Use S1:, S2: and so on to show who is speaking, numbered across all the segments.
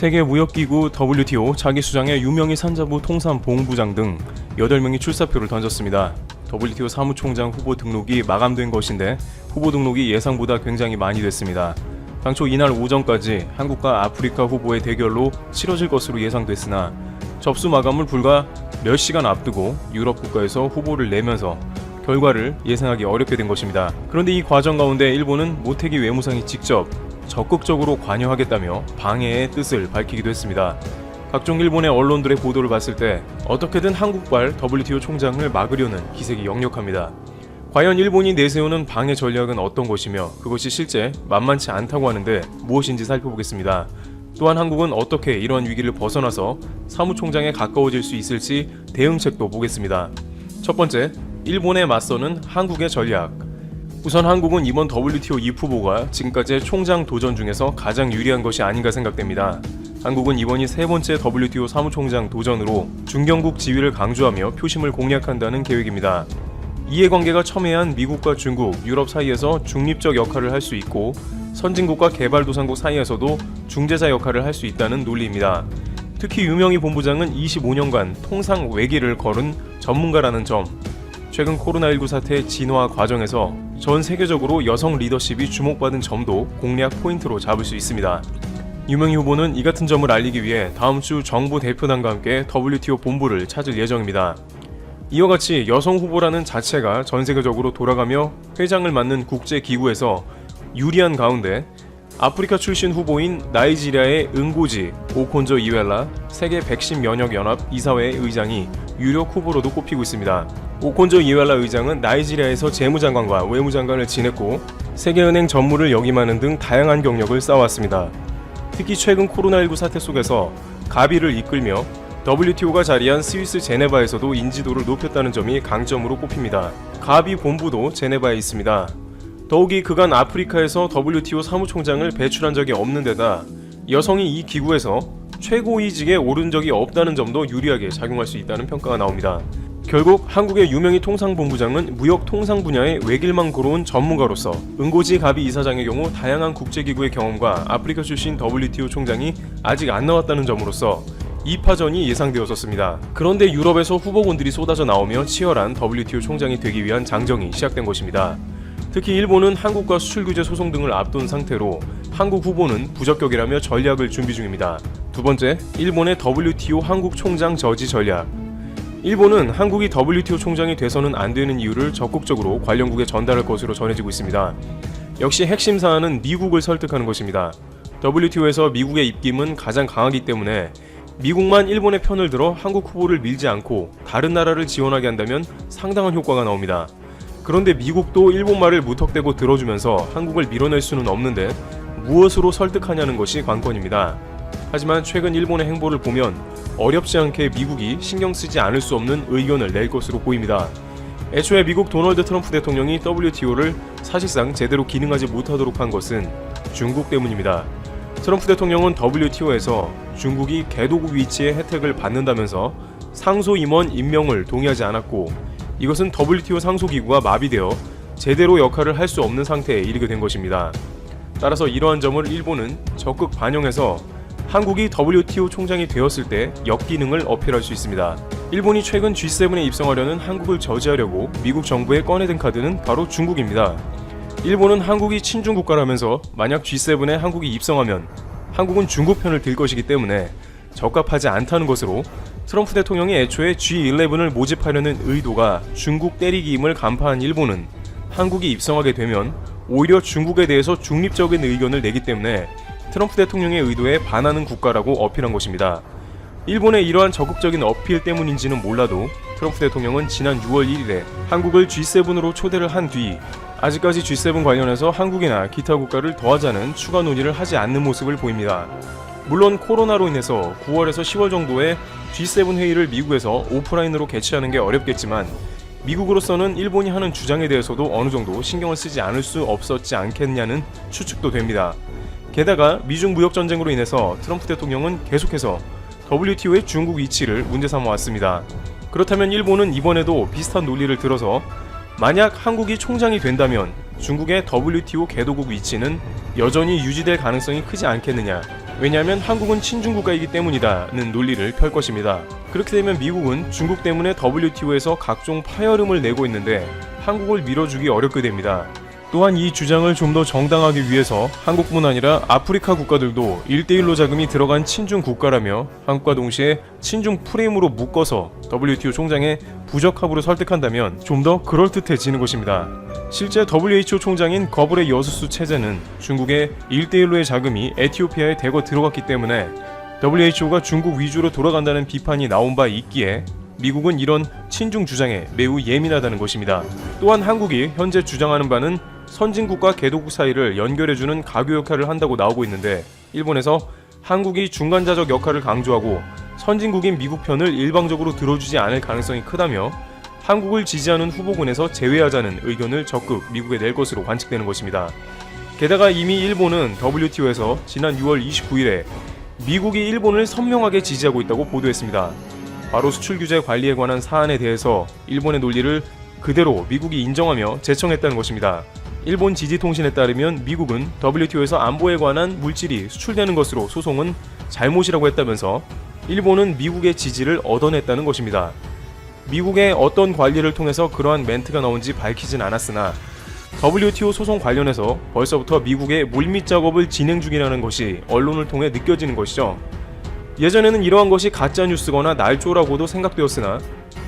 S1: 세계무역기구 WTO 차기수장의 유명희 산자부 통산본부장 등 8명이 출사표를 던졌습니다. WTO 사무총장 후보 등록이 마감된 것인데 후보 등록이 예상보다 굉장히 많이 됐습니다. 당초 이날 오전까지 한국과 아프리카 후보의 대결로 치러질 것으로 예상됐으나 접수 마감을 불과 몇 시간 앞두고 유럽 국가에서 후보를 내면서 결과를 예상하기 어렵게 된 것입니다. 그런데 이 과정 가운데 일본은 모태기 외무상이 직접 적극적으로 관여하겠다며 방해의 뜻을 밝히기도 했습니다. 각종 일본의 언론들의 보도를 봤을 때 어떻게든 한국발 WTO 총장을 막으려는 기색이 역력합니다. 과연 일본이 내세우는 방해 전략은 어떤 것이며 그것이 실제 만만치 않다고 하는데 무엇인지 살펴보겠습니다. 또한 한국은 어떻게 이러한 위기를 벗어나서 사무총장에 가까워질 수 있을지 대응책도 보겠습니다. 첫 번째, 일본에 맞서는 한국의 전략. 우선 한국은 이번 WTO 입후보가 지금까지의 총장 도전 중에서 가장 유리한 것이 아닌가 생각됩니다. 한국은 이번이 세 번째 WTO 사무총장 도전으로 중견국 지위를 강조하며 표심을 공략한다는 계획입니다. 이해관계가 첨예한 미국과 중국, 유럽 사이에서 중립적 역할을 할 수 있고 선진국과 개발도상국 사이에서도 중재자 역할을 할 수 있다는 논리입니다. 특히 유명희 본부장은 25년간 통상 외길을 걸은 전문가라는 점, 최근 코로나19 사태의 진화 과정에서 전 세계적으로 여성 리더십이 주목받은 점도 공략 포인트로 잡을 수 있습니다. 유명희 후보는 이 같은 점을 알리기 위해 다음 주 정부 대표단과 함께 WTO 본부를 찾을 예정입니다. 이와 같이 여성 후보라는 자체가 전 세계적으로 돌아가며 회장을 맡는 국제기구에서 유리한 가운데 아프리카 출신 후보인 나이지리아의 응고지 오콘조 이웰라 세계 백신 면역 연합 이사회 의장이 유력 후보로도 꼽히고 있습니다. 오콘조 이웰라 의장은 나이지리아에서 재무장관과 외무장관을 지냈고 세계은행 전무를 역임하는 등 다양한 경력을 쌓아왔습니다. 특히 최근 코로나19 사태 속에서 가비를 이끌며 WTO가 자리한 스위스 제네바에서도 인지도를 높였다는 점이 강점으로 꼽힙니다. 가비 본부도 제네바에 있습니다. 더욱이 그간 아프리카에서 WTO 사무총장을 배출한 적이 없는 데다 여성이 이 기구에서 최고위직에 오른 적이 없다는 점도 유리하게 작용할 수 있다는 평가가 나옵니다. 결국 한국의 유명희 통상본부장은 무역 통상 분야의 외길만 걸어온 전문가로서 응고지 가비 이사장의 경우 다양한 국제기구의 경험과 아프리카 출신 WTO 총장이 아직 안 나왔다는 점으로서 2파전이 예상되었었습니다. 그런데 유럽에서 후보군들이 쏟아져 나오며 치열한 WTO 총장이 되기 위한 장정이 시작된 것입니다. 특히 일본은 한국과 수출규제 소송 등을 앞둔 상태로 한국 후보는 부적격이라며 전략을 준비 중입니다. 두 번째, 일본의 WTO 한국 총장 저지 전략. 일본은 한국이 WTO 총장이 돼서는 안 되는 이유를 적극적으로 관련국에 전달할 것으로 전해지고 있습니다. 역시 핵심 사안은 미국을 설득하는 것입니다. WTO에서 미국의 입김은 가장 강하기 때문에 미국만 일본의 편을 들어 한국 후보를 밀지 않고 다른 나라를 지원하게 한다면 상당한 효과가 나옵니다. 그런데 미국도 일본 말을 무턱대고 들어주면서 한국을 밀어낼 수는 없는데 무엇으로 설득하냐는 것이 관건입니다. 하지만 최근 일본의 행보를 보면 어렵지 않게 미국이 신경 쓰지 않을 수 없는 의견을 낼 것으로 보입니다. 애초에 미국 도널드 트럼프 대통령이 WTO를 사실상 제대로 기능하지 못하도록 한 것은 중국 때문입니다. 트럼프 대통령은 WTO에서 중국이 개도국 위치의 혜택을 받는다면서 상소 임원 임명을 동의하지 않았고 이것은 WTO 상소기구가 마비되어 제대로 역할을 할 수 없는 상태에 이르게 된 것입니다. 따라서 이러한 점을 일본은 적극 반영해서 한국이 WTO 총장이 되었을 때 역기능을 어필할 수 있습니다. 일본이 최근 G7에 입성하려는 한국을 저지하려고 미국 정부에 꺼내든 카드는 바로 중국입니다. 일본은 한국이 친중 국가라면서 만약 G7에 한국이 입성하면 한국은 중국 편을 들 것이기 때문에 적합하지 않다는 것으로 트럼프 대통령이 애초에 G11을 모집하려는 의도가 중국 때리기임을 간파한 일본은 한국이 입성하게 되면 오히려 중국에 대해서 중립적인 의견을 내기 때문에 트럼프 대통령의 의도에 반하는 국가라고 어필한 것입니다. 일본의 이러한 적극적인 어필 때문인지는 몰라도 트럼프 대통령은 지난 6월 1일에 한국을 G7으로 초대를 한 뒤 아직까지 G7 관련해서 한국이나 기타 국가를 더하자는 추가 논의를 하지 않는 모습을 보입니다. 물론 코로나로 인해서 9월에서 10월 정도에 G7 회의를 미국에서 오프라인으로 개최하는 게 어렵겠지만 미국으로서는 일본이 하는 주장에 대해서도 어느 정도 신경을 쓰지 않을 수 없었지 않겠냐는 추측도 됩니다. 게다가 미중 무역 전쟁으로 인해서 트럼프 대통령은 계속해서 WTO의 중국 위치를 문제 삼아 왔습니다. 그렇다면 일본은 이번에도 비슷한 논리를 들어서 만약 한국이 총장이 된다면 중국의 WTO 개도국 위치는 여전히 유지될 가능성이 크지 않겠느냐, 왜냐하면 한국은 친중국가이기 때문이다는 논리를 펼 것입니다. 그렇게 되면 미국은 중국 때문에 WTO에서 각종 파열음을 내고 있는데 한국을 밀어주기 어렵게 됩니다. 또한 이 주장을 좀 더 정당하기 위해서 한국뿐 아니라 아프리카 국가들도 1대1로 자금이 들어간 친중 국가라며 한국과 동시에 친중 프레임으로 묶어서 WTO 총장의 부적합으로 설득한다면 좀 더 그럴듯해지는 것입니다. 실제 WHO 총장인 거블의 여수수 체제는 중국의 1대1로의 자금이 에티오피아에 대거 들어갔기 때문에 WHO가 중국 위주로 돌아간다는 비판이 나온 바 있기에 미국은 이런 친중 주장에 매우 예민하다는 것입니다. 또한 한국이 현재 주장하는 바는 선진국과 개도국 사이를 연결해주는 가교 역할을 한다고 나오고 있는데 일본에서 한국이 중간자적 역할을 강조하고 선진국인 미국 편을 일방적으로 들어주지 않을 가능성이 크다며 한국을 지지하는 후보군에서 제외하자는 의견을 적극 미국에 낼 것으로 관측되는 것입니다. 게다가 이미 일본은 WTO에서 지난 6월 29일에 미국이 일본을 선명하게 지지하고 있다고 보도했습니다. 바로 수출 규제 관리에 관한 사안에 대해서 일본의 논리를 그대로 미국이 인정하며 제청했다는 것입니다. 일본 지지통신에 따르면 미국은 WTO에서 안보에 관한 물질이 수출되는 것으로 소송은 잘못이라고 했다면서 일본은 미국의 지지를 얻어냈다는 것입니다. 미국의 어떤 관리를 통해서 그러한 멘트가 나온지 밝히진 않았으나 WTO 소송 관련해서 벌써부터 미국의 물밑 작업을 진행 중이라는 것이 언론을 통해 느껴지는 것이죠. 예전에는 이러한 것이 가짜뉴스거나 날조라고도 생각되었으나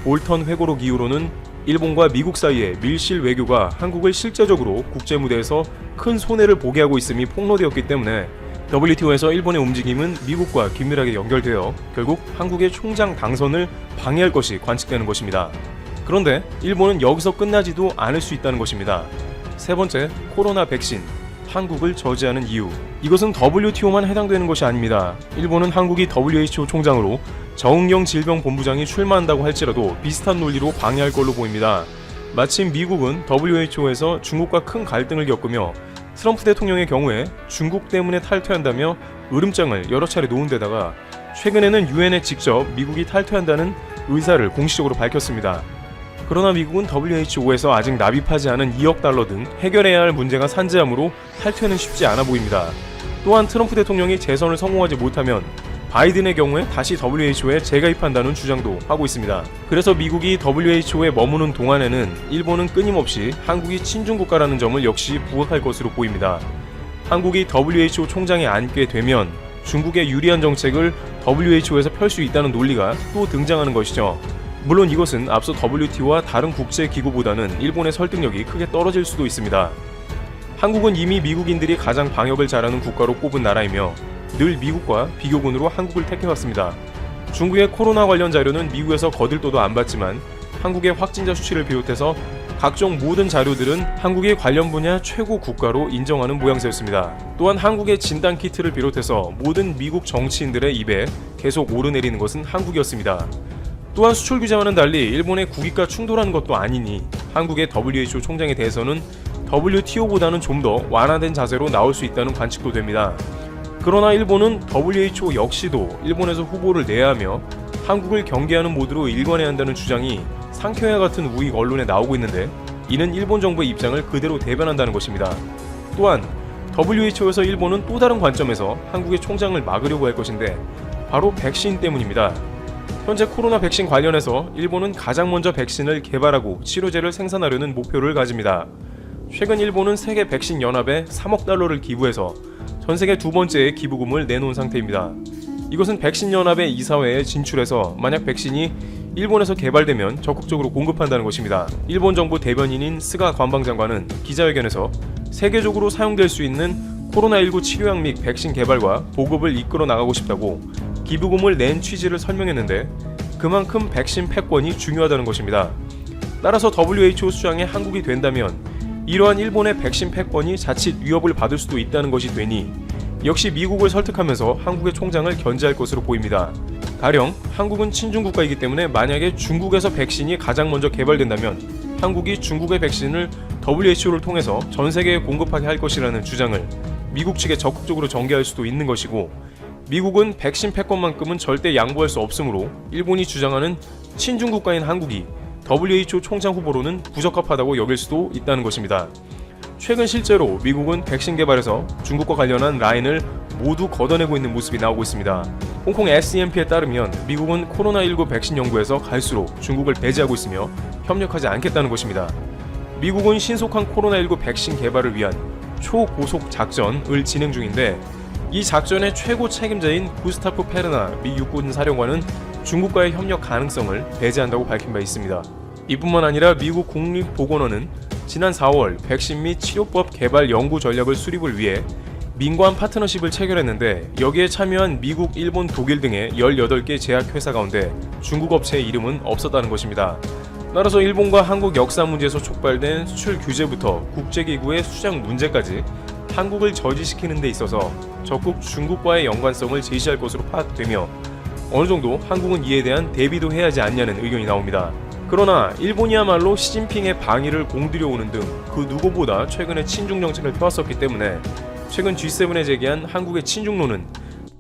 S1: 볼턴 회고록 이후로는 일본과 미국 사이의 밀실 외교가 한국을 실제적으로 국제무대에서 큰 손해를 보게 하고 있음이 폭로되었기 때문에 WTO에서 일본의 움직임은 미국과 긴밀하게 연결되어 결국 한국의 총장 당선을 방해할 것이 관측되는 것입니다. 그런데 일본은 여기서 끝나지도 않을 수 있다는 것입니다. 세 번째, 코로나 백신, 한국을 저지하는 이유. 이것은 WTO만 해당되는 것이 아닙니다. 일본은 한국이 WHO 총장으로 정은경 질병본부장이 출마한다고 할지라도 비슷한 논리로 방해할 걸로 보입니다. 마침 미국은 WHO에서 중국과 큰 갈등을 겪으며 트럼프 대통령의 경우에 중국 때문에 탈퇴한다며 으름장을 여러 차례 놓은 데다가 최근에는 유엔에 직접 미국이 탈퇴한다는 의사를 공식적으로 밝혔습니다. 그러나 미국은 WHO에서 아직 납입하지 않은 2억 달러 등 해결해야 할 문제가 산재하므로 탈퇴는 쉽지 않아 보입니다. 또한 트럼프 대통령이 재선을 성공하지 못하면 바이든의 경우에 다시 WHO에 재가입한다는 주장도 하고 있습니다. 그래서 미국이 WHO에 머무는 동안에는 일본은 끊임없이 한국이 친중국가라는 점을 역시 부각할 것으로 보입니다. 한국이 WHO 총장에 앉게 되면 중국의 유리한 정책을 WHO에서 펼 수 있다는 논리가 또 등장하는 것이죠. 물론 이것은 앞서 WTO와 다른 국제기구보다는 일본의 설득력이 크게 떨어질 수도 있습니다. 한국은 이미 미국인들이 가장 방역을 잘하는 국가로 꼽은 나라이며 늘 미국과 비교군으로 한국을 택해왔습니다. 중국의 코로나 관련 자료는 미국에서 거들떠도 안 받지만 한국의 확진자 수치를 비롯해서 각종 모든 자료들은 한국이 관련 분야 최고 국가로 인정하는 모양새였습니다. 또한 한국의 진단키트를 비롯해서 모든 미국 정치인들의 입에 계속 오르내리는 것은 한국이었습니다. 또한 수출 규제와는 달리 일본의 국익과 충돌하는 것도 아니니 한국의 WHO 총장에 대해서는 WTO보다는 좀 더 완화된 자세로 나올 수 있다는 관측도 됩니다. 그러나 일본은 WHO 역시도 일본에서 후보를 내야 하며 한국을 경계하는 모드로 일관해야 한다는 주장이 상케야 같은 우익 언론에 나오고 있는데 이는 일본 정부의 입장을 그대로 대변한다는 것입니다. 또한 WHO에서 일본은 또 다른 관점에서 한국의 총장을 막으려고 할 것인데 바로 백신 때문입니다. 현재 코로나 백신 관련해서 일본은 가장 먼저 백신을 개발하고 치료제를 생산하려는 목표를 가집니다. 최근 일본은 세계 백신 연합에 3억 달러를 기부해서 전세계 두 번째의 기부금을 내놓은 상태입니다. 이것은 백신 연합의 이사회에 진출해서 만약 백신이 일본에서 개발되면 적극적으로 공급한다는 것입니다. 일본 정부 대변인인 스가 관방장관은 기자회견에서 세계적으로 사용될 수 있는 코로나19 치료약 및 백신 개발과 보급을 이끌어 나가고 싶다고 기부금을 낸 취지를 설명했는데 그만큼 백신 패권이 중요하다는 것입니다. 따라서 WHO 수장에 한국이 된다면 이러한 일본의 백신 패권이 자칫 위협을 받을 수도 있다는 것이 되니 역시 미국을 설득하면서 한국의 총장을 견제할 것으로 보입니다. 가령 한국은 친중국가이기 때문에 만약에 중국에서 백신이 가장 먼저 개발된다면 한국이 중국의 백신을 WHO를 통해서 전 세계에 공급하게 할 것이라는 주장을 미국 측에 적극적으로 전개할 수도 있는 것이고 미국은 백신 패권만큼은 절대 양보할 수 없으므로 일본이 주장하는 친중국가인 한국이 WHO 총장 후보로는 부적합하다고 여길 수도 있다는 것입니다. 최근 실제로 미국은 백신 개발에서 중국과 관련한 라인을 모두 걷어내고 있는 모습이 나오고 있습니다. 홍콩 SEMP에 따르면 미국은 코로나19 백신 연구에서 갈수록 중국을 배제하고 있으며 협력하지 않겠다는 것입니다. 미국은 신속한 코로나19 백신 개발을 위한 초고속 작전을 진행 중인데 이 작전의 최고 책임자인 구스타프 페르나 미 육군 사령관은 중국과의 협력 가능성을 배제한다고 밝힌 바 있습니다. 이뿐만 아니라 미국 국립보건원은 지난 4월 백신 및 치료법 개발 연구 전략을 수립을 위해 민관 파트너십을 체결했는데 여기에 참여한 미국, 일본, 독일 등의 18개 제약회사 가운데 중국 업체의 이름은 없었다는 것입니다. 따라서 일본과 한국 역사 문제에서 촉발된 수출 규제부터 국제기구의 수장 문제까지 한국을 저지시키는 데 있어서 적극 중국과의 연관성을 제시할 것으로 파악되며 어느 정도 한국은 이에 대한 대비도 해야 하지 않냐는 의견이 나옵니다. 그러나 일본이야말로 시진핑의 방위를 공들여오는 등 그 누구보다 최근에 친중 정책을 펴왔었기 때문에 최근 G7에 제기한 한국의 친중론은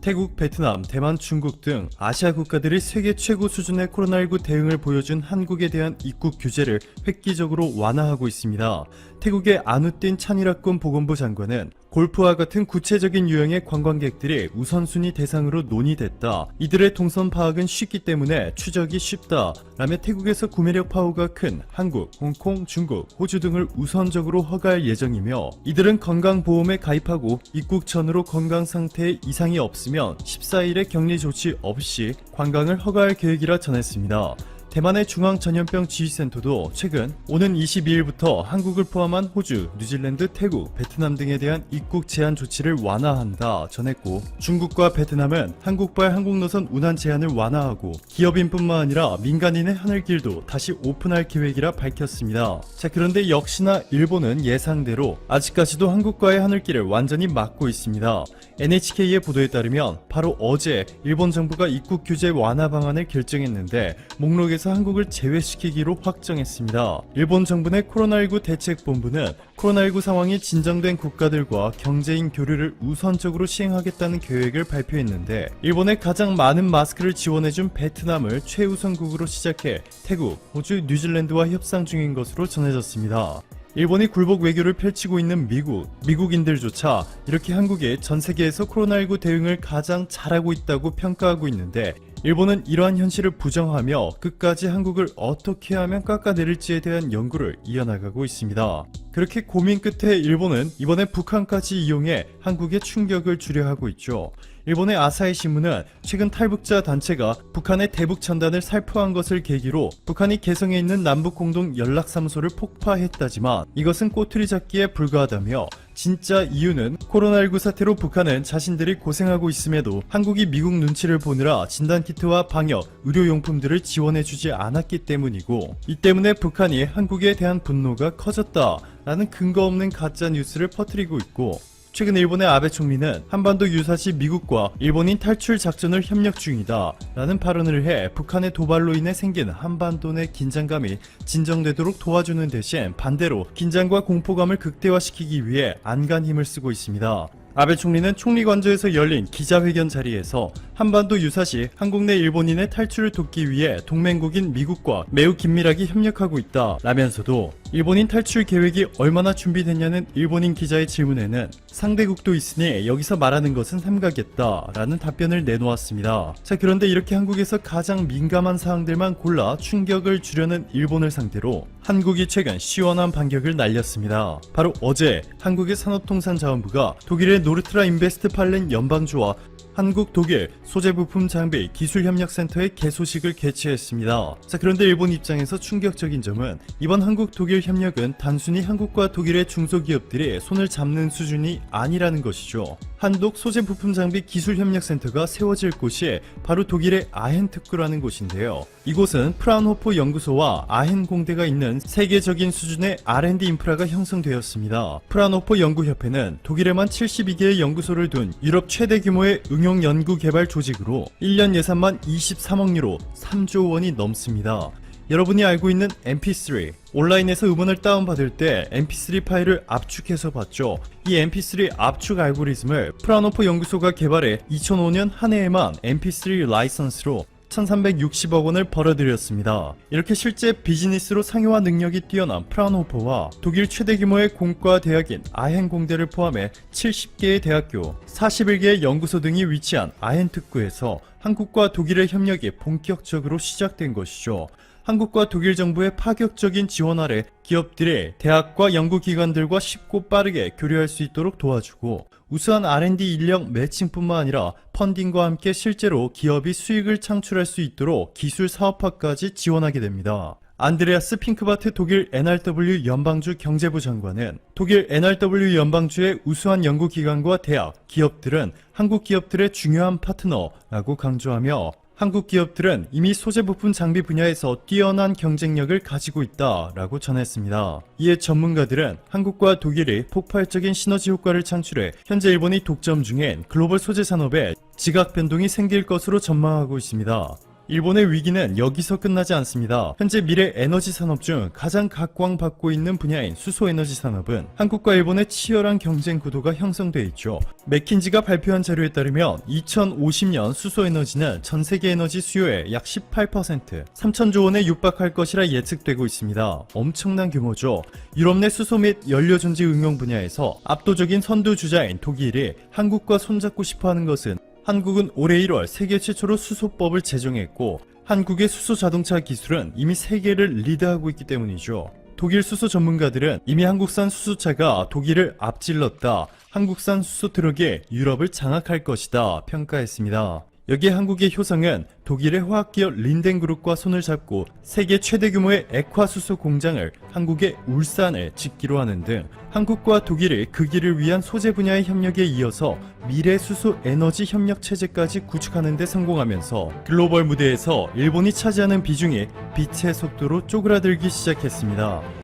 S2: 태국, 베트남, 대만, 중국 등 아시아 국가들이 세계 최고 수준의 코로나19 대응을 보여준 한국에 대한 입국 규제를 획기적으로 완화하고 있습니다. 태국의 아누틴 차니라군 보건부 장관은 골프와 같은 구체적인 유형의 관광객들이 우선순위 대상으로 논의됐다. 이들의 동선 파악은 쉽기 때문에 추적이 쉽다. 라며 태국에서 구매력 파워가 큰 한국, 홍콩, 중국, 호주 등을 우선적으로 허가할 예정이며 이들은 건강보험에 가입하고 입국 전후로 건강 상태에 이상이 없으면 14일의 격리 조치 없이 관광을 허가할 계획이라 전했습니다. 대만의 중앙전염병지휘센터도 최근 오는 22일부터 한국을 포함한 호주, 뉴질랜드, 태국, 베트남 등에 대한 입국 제한 조치를 완화한다 전했고 중국과 베트남은 한국발 항공노선 운항 제한을 완화하고 기업인뿐만 아니라 민간인의 하늘길도 다시 오픈할 계획이라 밝혔습니다. 자, 그런데 역시나 일본은 예상대로 아직까지도 한국과의 하늘길을 완전히 막고 있습니다. NHK의 보도에 따르면 바로 어제 일본 정부가 입국 규제 완화 방안을 결정했는데 목록에서 한국을 제외시키기로 확정했습니다. 일본 정부 내 코로나19 대책본부는 코로나19 상황이 진정된 국가들과 경제인 교류를 우선적으로 시행하겠다는 계획을 발표했는데 일본에 가장 많은 마스크를 지원해준 베트남을 최우선국으로 시작해 태국, 호주, 뉴질랜드와 협상 중인 것으로 전해졌습니다. 일본이 굴복 외교를 펼치고 있는 미국인들조차 이렇게 한국의 전 세계에서 코로나19 대응을 가장 잘하고 있다고 평가하고 있는데 일본은 이러한 현실을 부정하며 끝까지 한국을 어떻게 하면 깎아내릴지에 대한 연구를 이어나가고 있습니다. 그렇게 고민 끝에 일본은 이번에 북한까지 이용해 한국에 충격을 주려 하고 있죠. 일본의 아사히 신문은 최근 탈북자 단체가 북한의 대북 전단을 살포한 것을 계기로 북한이 개성에 있는 남북공동 연락사무소를 폭파했다지만 이것은 꼬투리 잡기에 불과하다며 진짜 이유는 코로나19 사태로 북한은 자신들이 고생하고 있음에도 한국이 미국 눈치를 보느라 진단키트와 방역, 의료용품들을 지원해주지 않았기 때문이고 이 때문에 북한이 한국에 대한 분노가 커졌다라는 근거 없는 가짜 뉴스를 퍼뜨리고 있고 최근 일본의 아베 총리는 한반도 유사시 미국과 일본인 탈출 작전을 협력 중이다 라는 발언을 해 북한의 도발로 인해 생긴 한반도 내 긴장감이 진정되도록 도와주는 대신 반대로 긴장과 공포감을 극대화시키기 위해 안간 힘을 쓰고 있습니다. 아베 총리는 총리관저에서 열린 기자회견 자리에서 한반도 유사시 한국 내 일본인의 탈출을 돕기 위해 동맹국인 미국과 매우 긴밀하게 협력하고 있다 라면서도 일본인 탈출 계획이 얼마나 준비됐냐는 일본인 기자의 질문에는 상대국도 있으니 여기서 말하는 것은 삼가겠다 라는 답변을 내놓았습니다. 자, 그런데 이렇게 한국에서 가장 민감한 사항들만 골라 충격을 주려는 일본을 상대로 한국이 최근 시원한 반격을 날렸습니다. 바로 어제 한국의 산업통상자원부가 독일의 노르트라 인베스트팔렌 연방주와 한국, 독일 소재부품 장비 기술협력센터의 개소식을 개최했습니다. 자, 그런데 일본 입장에서 충격적인 점은 이번 한국, 독일 협력은 단순히 한국과 독일의 중소기업들이 손을 잡는 수준이 아니라는 것이죠. 한독 소재부품 장비 기술협력센터가 세워질 곳이 바로 독일의 아헨 특구라는 곳인데요. 이곳은 프라운호퍼 연구소와 아헨 공대가 있는 세계적인 수준의 R&D 인프라가 형성되었습니다. 프라운호퍼 연구협회는 독일에만 72개의 연구소를 둔 유럽 최대 규모의 응용 연구 개발 조직으로 1년 예산만 23억 유로 3조 원이 넘습니다. 여러분이 알고 있는 MP3, 온라인에서 음원을 다운받을 때 MP3 파일을 압축해서 봤죠. 이 MP3 압축 알고리즘을 프라운호퍼 연구소가 개발해 2005년 한 해에만 MP3 라이선스로 1360억 원을 벌어들였습니다. 이렇게 실제 비즈니스로 상용화 능력이 뛰어난 프라운호퍼와 독일 최대 규모의 공과 대학인 아헨공대를 포함해 70개의 대학교, 41개의 연구소 등이 위치한 아헨 특구에서 한국과 독일의 협력이 본격적으로 시작된 것이죠. 한국과 독일 정부의 파격적인 지원 아래 기업들이 대학과 연구기관들과 쉽고 빠르게 교류할 수 있도록 도와주고 우수한 R&D 인력 매칭뿐만 아니라 펀딩과 함께 실제로 기업이 수익을 창출할 수 있도록 기술 사업화까지 지원하게 됩니다. 안드레아스 핑크바트 독일 NRW 연방주 경제부 장관은 독일 NRW 연방주의 우수한 연구기관과 대학, 기업들은 한국 기업들의 중요한 파트너라고 강조하며 한국 기업들은 이미 소재 부품 장비 분야에서 뛰어난 경쟁력을 가지고 있다라고 전했습니다. 이에 전문가들은 한국과 독일이 폭발적인 시너지 효과를 창출해 현재 일본이 독점 중인 글로벌 소재 산업에 지각 변동이 생길 것으로 전망하고 있습니다. 일본의 위기는 여기서 끝나지 않습니다. 현재 미래 에너지 산업 중 가장 각광받고 있는 분야인 수소에너지 산업은 한국과 일본의 치열한 경쟁 구도가 형성돼 있죠. 맥킨지가 발표한 자료에 따르면 2050년 수소에너지는 전 세계 에너지 수요의 약 18%, 3천조 원에 육박할 것이라 예측되고 있습니다. 엄청난 규모죠. 유럽 내 수소 및 연료 존재 응용 분야에서 압도적인 선두주자인 독일이 한국과 손잡고 싶어하는 것은 한국은 올해 1월 세계 최초로 수소법을 제정했고 한국의 수소 자동차 기술은 이미 세계를 리드하고 있기 때문이죠. 독일 수소 전문가들은 이미 한국산 수소차가 독일을 앞질렀다. 한국산 수소 트럭이 유럽을 장악할 것이다 평가했습니다. 여기에 한국의 효성은 독일의 화학기업 린덴그룹과 손을 잡고 세계 최대 규모의 액화수소 공장을 한국의 울산에 짓기로 하는 등 한국과 독일이 그 길을 위한 소재 분야의 협력에 이어서 미래 수소 에너지 협력 체제까지 구축하는 데 성공하면서 글로벌 무대에서 일본이 차지하는 비중이 빛의 속도로 쪼그라들기 시작했습니다.